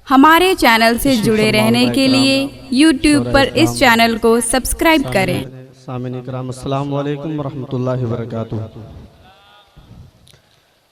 हमारे चैनल से जुड़े रहने के लिए YouTube पर इस चैनल को सब्सक्राइब करें। सामिन इकराम, अस्सलाम वालेकुम वरहमतुल्लाहि वबरकातुहू।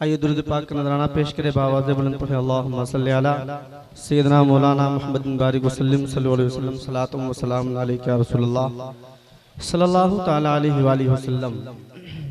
आइए दुरूद पाक का नजराना पेश करें बावाज़े बुलंद पढ़े अल्लाहुम्मा सल्ली अला सय्यदना मौलाना मुहम्मद बिन बारिक वसल्लम सल्लल्लाहु अलैहि वसल्लम सलातुम व सलामुन अलैका या रसूलल्लाह सल्लल्लाहु ताला अलैहि वालिहि वसल्लम।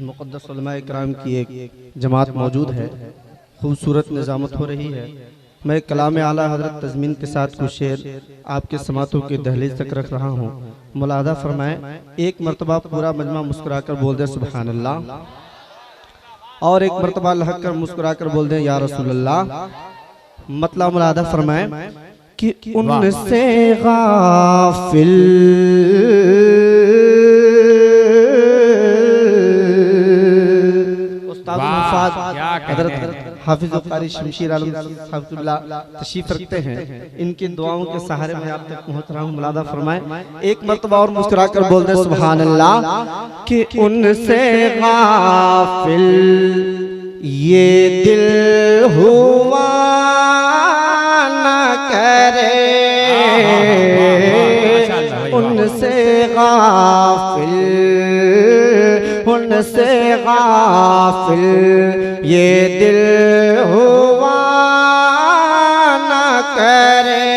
मुक़द्दस उलमाए इकराम की एक जमात मौजूद है, खूबसूरत निज़ामत हो रही है। मैं कलाम आला हज़रत तज़मीन के साथ कुछ शेर आपके समातों के दहलीज तक रख रहा हूँ। मुलाहज़ा फरमाएं। एक मरतबा पूरा मजमा मुस्कुराकर बोल दे सुभान अल्लाह, और एक मरतबा लहक कर मुस्कुराकर बोल दें या रसूल अल्लाह। मतलब मुलाहज़ा फरमाएं कि उनसे गाफिल उस्ताद हज़रत हाफिज़ क़ारी शमशीर आलम हफ़िज़ुल्लाह तशरीफ़ रखते हैं। इनकी दुआओं के सहारे मैं आप तक पहुँच रहा हूँ। मुलाहज़ा फरमाएं। एक मरतबा और मुस्कुराकर बोल दे सुभान अल्लाह कि उनसे गाफिल ये दिल हुआ न करे, उनसे गाफिल उनसे गाफिल ये दिल हुआ न करे।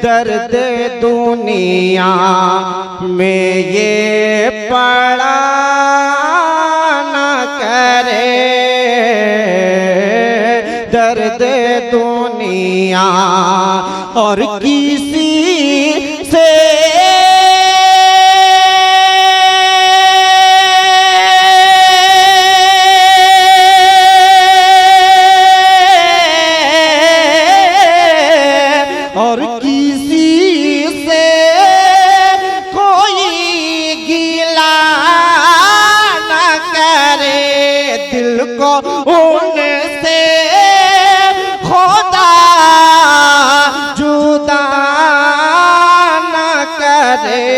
दर्द दुनिया में ये पड़ा न करे, दर्द दुनिया और किसी से उनसे खुदा जुदा न करे।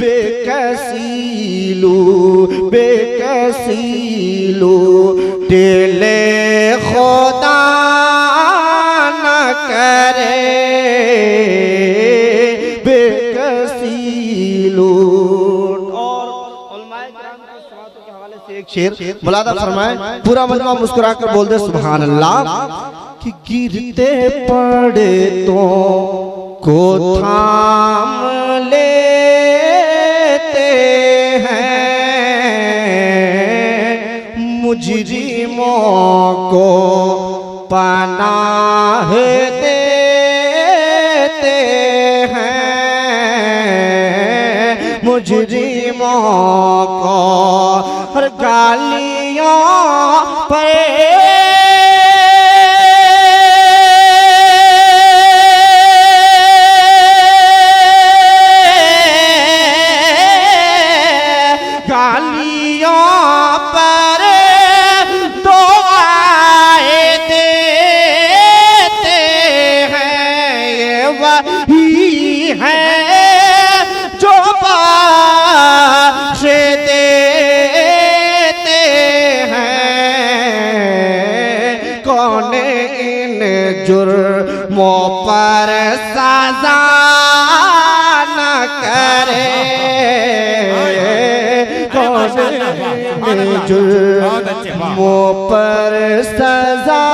बेकसीलू बेकसीलू दिले खुदा न करे, बेकसीलू। एक शेर मुलादा फरमाए, पूरा मजमा मुस्कुराकर बोल दे सुभान अल्लाह कि गिरते पड़े तो को थाम लेते हैं, मुजरिमों को पनाह देते हैं, मुजरिमों को हर गालियों पर गालियों पर दुआएं देते हैं। ये वही है जो बख्श जुर्मों पर सजा न करे, कौन जुर्मों पर सजा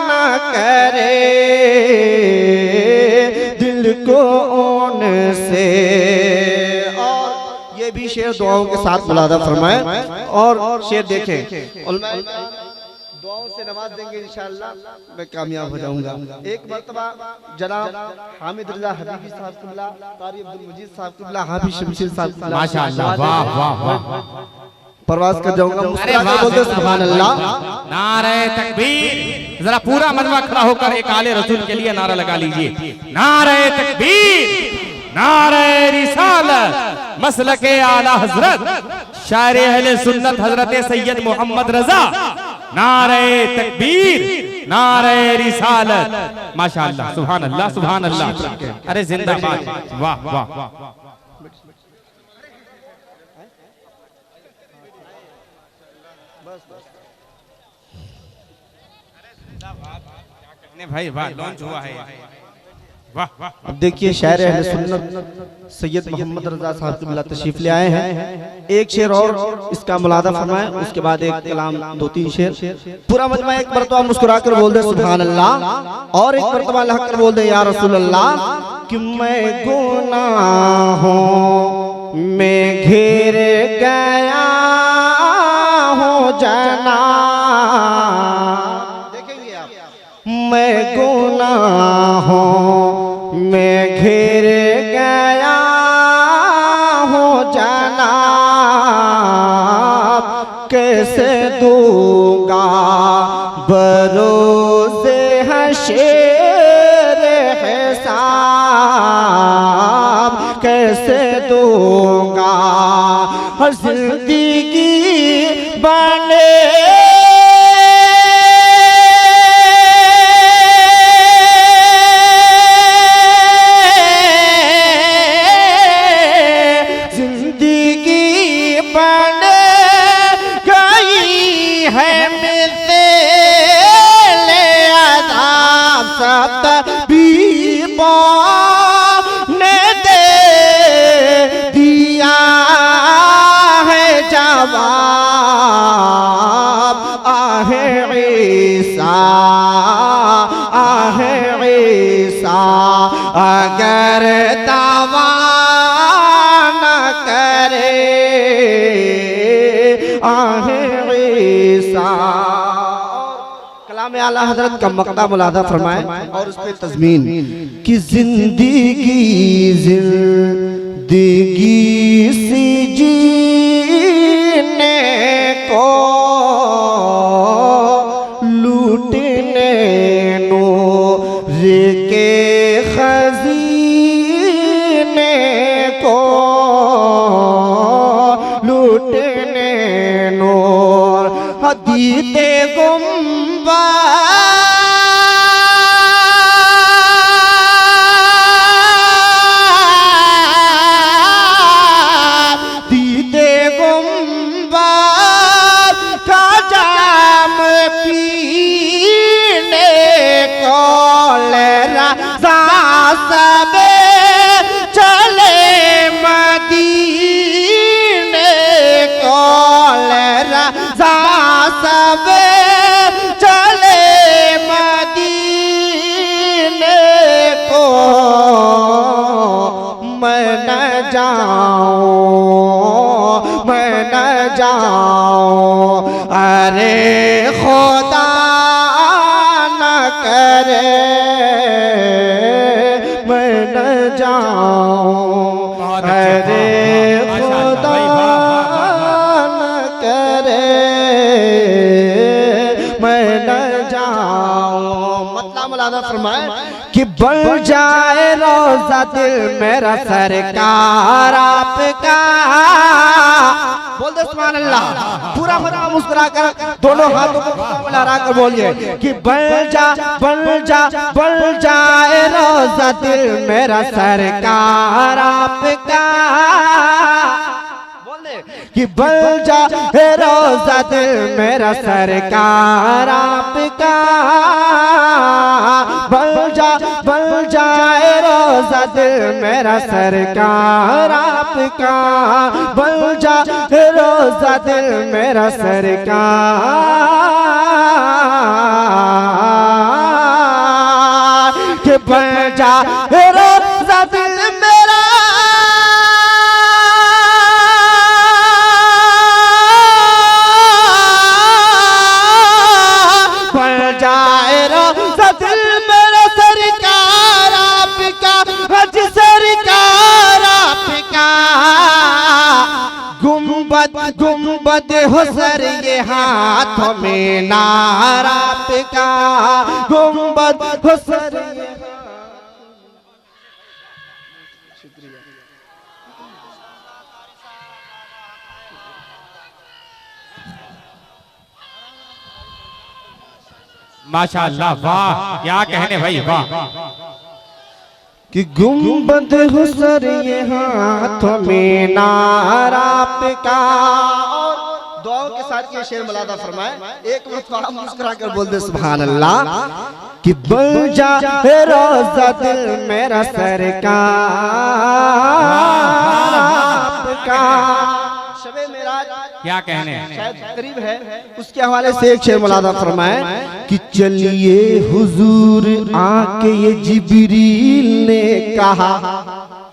न करे। दिल को उनसे, और ये भी शेर दुआओं के साथ मुलादा फरमाए। और शेर देखें, दुआओं से नवाज देंगे इंशाअल्लाह, मैं कामयाब हो जाऊंगा। एक मरतबा जनाब हामिद रजा हबीबी साहब क़िबला, कारी अब्दुल मजीद साहब क़िबला, हाफिज शमशीर साहब क़िबला, माशाअल्लाह, वाह वाह वाह, परवाज़ कर जाऊंगा। मुस्कुराकर बोल दे सुभान अल्लाह। नारे तकबीर। जरा पूरा मजमा खड़ा होकर एक आले रसूल के लिए नारा लगा लीजिए। नारे तकबीर, नारे रिसालत, मसलके आला हजरत शायर अहले सुन्नत हजरत सैयद मोहम्मद रजा। नारे तकबीर, नारे रिसालत, माशाअल्लाह, सुभान अल्लाह, सुभान अल्लाह। अरे जिंदाबाद, वाह वाह वाह। भाई वाह, लॉन्च हुआ है। वाह वाह। अब देखिए शायर अहले सुन्नत सैयद मोहम्मद रजा साहब की बिला तशरीफ ले आए हैं। एक शेर और इसका मुलादा फरमाएं, उसके बाद एक कलाम 2-3 शेर। पूरा मजमा एक मरतबा मुस्कुरा कर बोल दे सुभान अल्लाह, और एक मरतबा लह कर बोल दे या रसूल अल्लाह। कि मैं गुनाहों में घिर गया हूँ जनाब, देखेंगे आप, मैं गुनाहों में घिर गया हूँ जनाब, कैसे दूंगा बरोज़े हशर हिसाब, कैसे दूंगा हर जिंदगी बने अगर दावा न करे आहे ईसा। कलाम आला हजरत का मक़ता मुलादा फरमाए और उस पे तज़मीन कि जिंदगी सी जीने को लूटने नूर के खजीने को लूटने नूर हदीते गुम्बा दीदे गुम्बा का जाम पीने को सब चले मदीने को सब चले मदीने को मैं न जाऊं अरे खुदा न करे मैं न जाऊं अरे खुदा न करे मैं न जाऊं। मतलब मौलाना फरमाए कि बन जाए रोज़ा दिल मेरा सरकार आपका, बोल दे सुभान अल्लाह। पूरा मजा मुस्कुरा कर दोनों हाथों को लहरा कर बोलिए कि बन जाए रोज़ा दिल मेरा सरकार आपका, कि बन जाए रोज़ा दिल मेरा सरकार आपका, बन जाए रोज़ा दिल मेरा सरकार आपका, बन जाए रोज़ा दिल मेरा सरकार, कि बन जाए रोज़ा दिल मेरा गुम्बद हुसर ये हाथों में नारा आपका, गुम्बद हुसर ये माशाअल्लाह, वाह क्या कहने भाई, वाह। कि गुम्बद हुसर ये हाथों में नारा आपका, और दुआओं के साथ साथ ये शेर मुलादा फरमाए, एक मरतबा मुस्कुरा कर बोल दे सुभान अल्लाह कि बन जा रोज़ा दिल मेरा सरकार आपका। शबे मेराज क्या कहने शायद करीब है, उसके हवाले से एक शेर मुलादा फरमाए कि चलिए हुजूर आके ये जिब्रील ने कहा,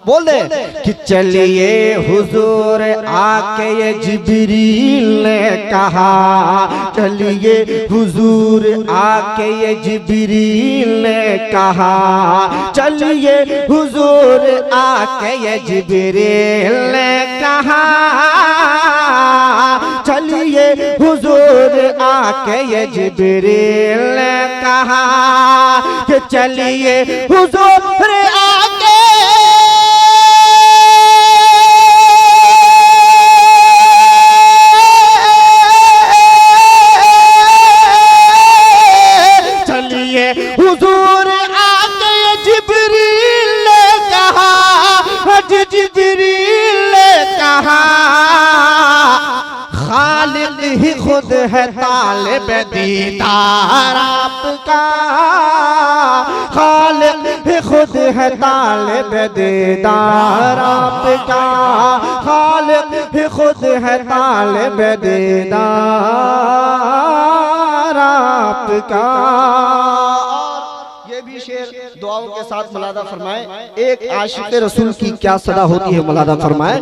बोल दे कि चलिए हुजूर आके ये जिब्रील ने कहा, चलिए हुजूर आके ये जिब्रील ने कहा, चलिए हुजूर आके ये जिब्रील ने कहा, चलिए हुजूर आके ये जिब्रील ने कहा कि चलिए हुजूर आके हुजूर आके जिब्रील ने कहा, जिब्रील ने कहा खालिक ही खुद है तालिब दीदार आपका, खालिक ही खुद है तालिब दीदार आपका, खालिक ही खुद है तालिब दीदार आपका। ये भी शेर दुआओं के साथ मुलादा फरमाए, एक आशिक रसूल की क्या सदा होती है मुलादा फरमाए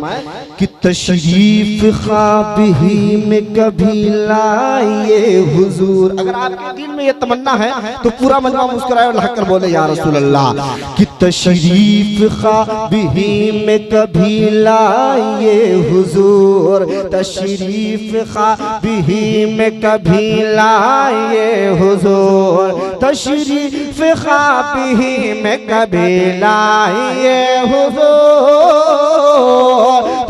कि तशरीफ ख्वाब ही में कभी लाए हुजूर। अगर आपके दिल में ये तमन्ना है तो पूरा मजमा मुस्कुराए और लहकर बोले या रसूल अल्लाह कि तशरीफ ख्वाब ही में कभी लाए हुजूर, तशरीफ ख्वाब ही में कभी लाए हुजूर, तशरीफ ख्वाब ही में कभी लाए हुजूर,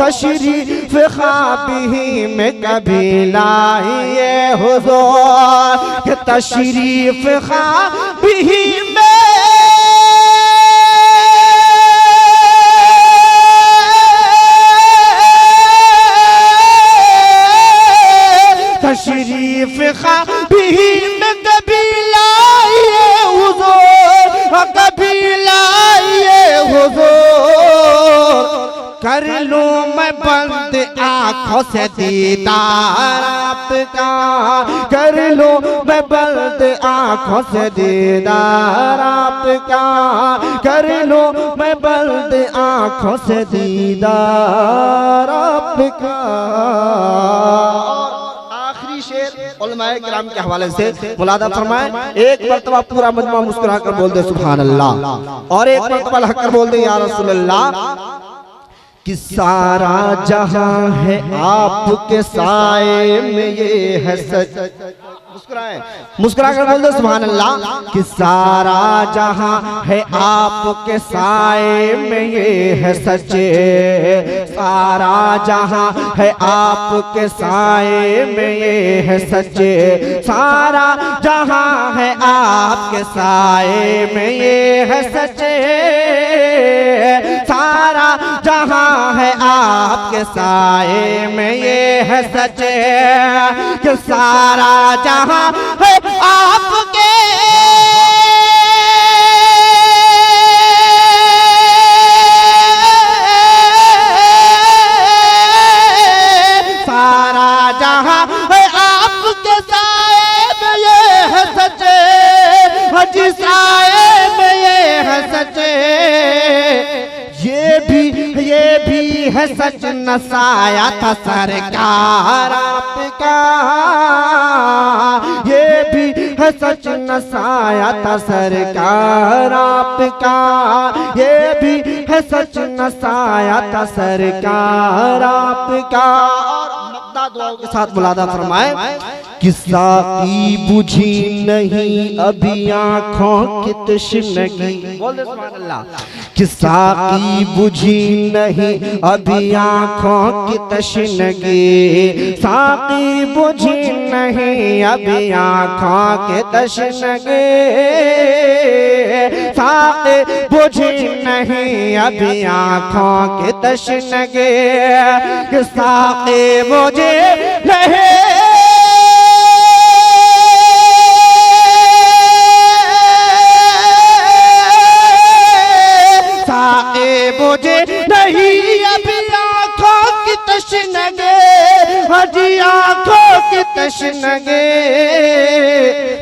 तशरीफ ख्वाब ही में कभी लाए हुजूर, कि तशरीफ ख्वाब ही में तशरीफ ख्वाब ही में कभी लाए हुजूर, कभी लाए हुजूर, कर लूं मैं बंद आँखों से दीदार आपका, कर लूं मैं बंद आँखों से दीदार आपका, कर लूं मैं बंद आँखों से दीदार आपका। उलमाए किराम के हवाले से मुलादा फरमाए, एक मरतबा पूरा मजमा मुस्कुरा कर बोल दे सुभान अल्लाह, और एक मरतबा लहकर बोल दे या रसूल अल्लाह कि सारा जहां है आपके साए में ये है सच। मुस्कुराए, मुस्कुरा कर बोल दो सुभान अल्लाह कि सारा जहां है आपके साए में ये है सच्चे, सारा जहां है आपके साए में ये है सच्चे, सारा जहां है आपके साए में ये है सच्चे, सारा जहां है आपके साए में ये है सच्चे, कि सारा जहां है आपके सारा जहां है आपके साए में ये है सच्चे, हजी साए में ये है सच्चे, ये भी है सच नसाया था सरकार आपका, ये भी है सच नसाया था सरकार आपका, ये भी है सच नसाया था सरकार आपका। दुआओं के साथ मुलादा फरमाए कि साकी बुझी नहीं अभी आँखों की तशनगी, बोल दे सुभान अल्लाह, कि साकी बुझी नहीं अभी आँखों की तशनगी, साकी बुझी नहीं अभी आँखों की तशनगी, साकी बुझी नहीं अभी आँखों की तशनगी, कि साकी बुझी नहीं अजी आंखों की तशनगे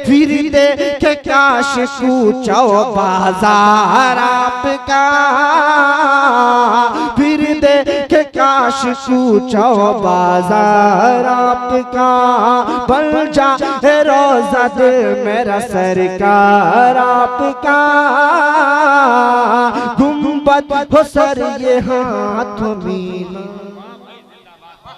फिर देखे काश कूचो बाजार आपका, फिर देखे काश कूचो बाजार आपका, बन जाए रोज़ा दिल मेरा सरकार आपका, गुंबद हो सर ये हाथ मीना